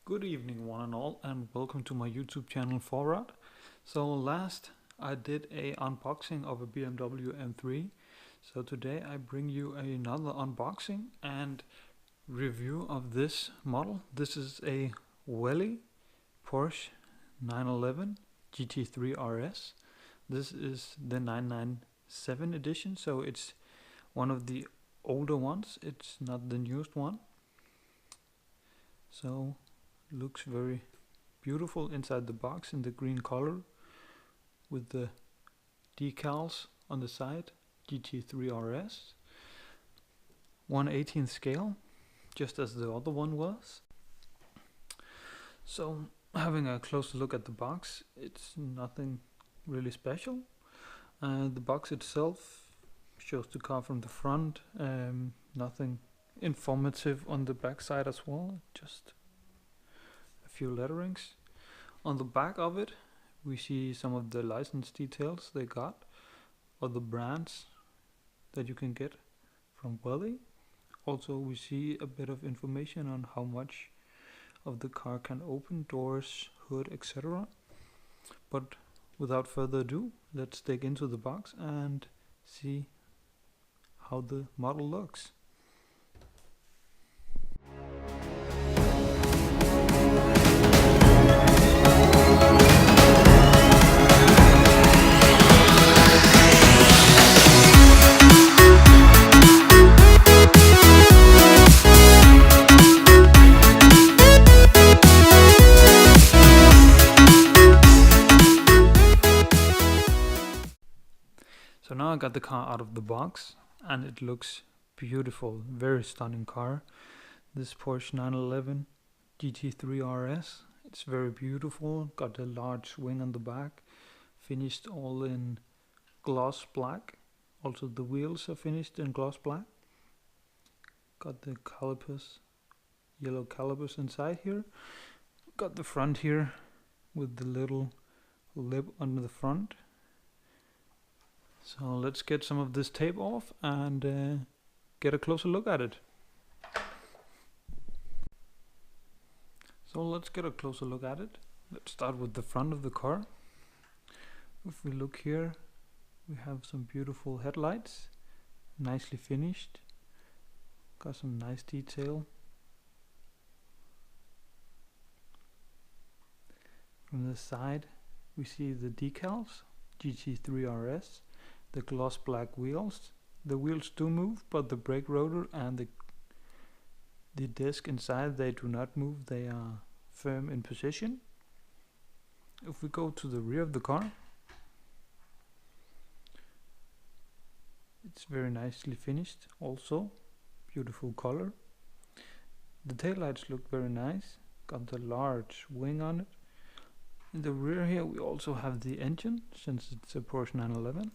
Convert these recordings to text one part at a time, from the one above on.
Good evening one and all, and welcome to my YouTube channel Forward. So last I did a unboxing of a BMW M3. So today I bring you another unboxing and review of this model. This is a Welly Porsche 911 GT3 RS. This is the 997 edition, so it's one of the older ones. It's not the newest one. So looks very beautiful inside the box in the green color with the decals on the side. GT3 RS 1/18 scale, just as the other one was. So having a closer look at the box, it's nothing really special. The box itself shows the car from the front. Nothing informative on the back side as well, just few letterings. On the back of it we see some of the license details they got, or the brands that you can get from Welly. Also we see a bit of information on how much of the car can open, doors, hood, etc. But without further ado, let's dig into the box and see how the model looks. So now I got the car out of the box and it looks beautiful, very stunning car. This Porsche 911 GT3 RS, it's very beautiful, got a large wing on the back, finished all in gloss black. Also the wheels are finished in gloss black. Got the calipers, yellow calipers inside here. Got the front here with the little lip on the front. So let's get some of this tape off and get a closer look at it. So let's get a closer look at it. Let's start with the front of the car. If we look here, we have some beautiful headlights, nicely finished. Got some nice detail. From the side we see the decals, GT3 RS. The gloss black wheels. The wheels do move, but the brake rotor and the disc inside, they do not move. They are firm in position. If we go to the rear of the car, it's very nicely finished. Also beautiful color. The taillights look very nice. Got the large wing on it. In the rear here we also have the engine, since it's a Porsche 911.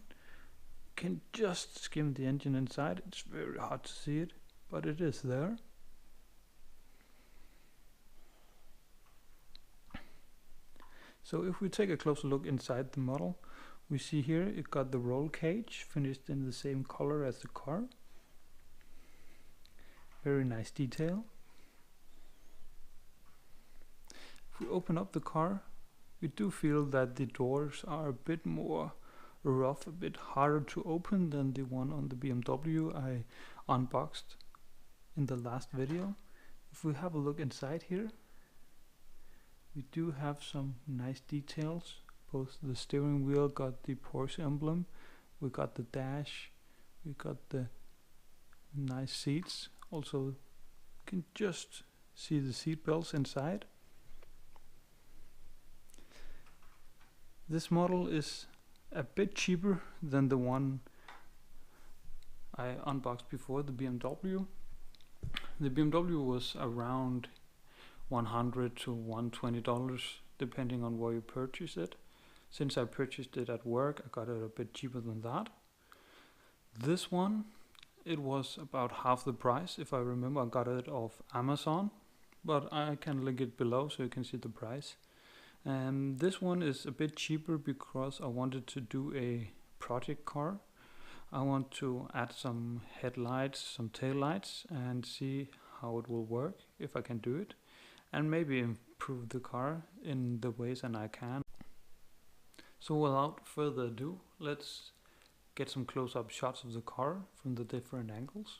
Can just skim the engine inside. It's very hard to see it, but it is there. So if we take a closer look inside the model, we see here it got the roll cage finished in the same color as the car. Very nice detail. If we open up the car, we do feel that the doors are a bit more rough, a bit harder to open than the one on the BMW I unboxed in the last video. If we have a look inside here, we do have some nice details. Both the steering wheel got the Porsche emblem, we got the dash, we got the nice seats. Also you can just see the seat belts inside. This model is a bit cheaper than the one I unboxed before, the BMW. The BMW was around $100 to $120 depending on where you purchase it. Since I purchased it at work, I got it a bit cheaper than that. This one, it was about half the price. If I remember, I got it off Amazon, but I can link it below so you can see the price. This one is a bit cheaper because I wanted to do a project car. I want to add some headlights, some taillights, and see how it will work, if I can do it. and maybe improve the car in the ways that I can. So without further ado, let's get some close-up shots of the car from the different angles.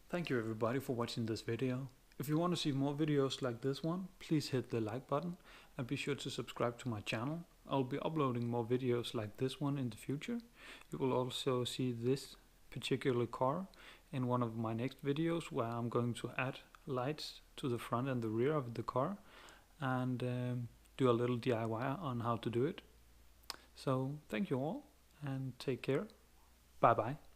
Thank you everybody for watching this video. If you want to see more videos like this one, please hit the like button and be sure to subscribe to my channel. I'll be uploading more videos like this one in the future. You will also see this particular car in one of my next videos, where I'm going to add lights to the front and the rear of the car and do a little DIY on how to do it. So thank you all and take care. Bye bye.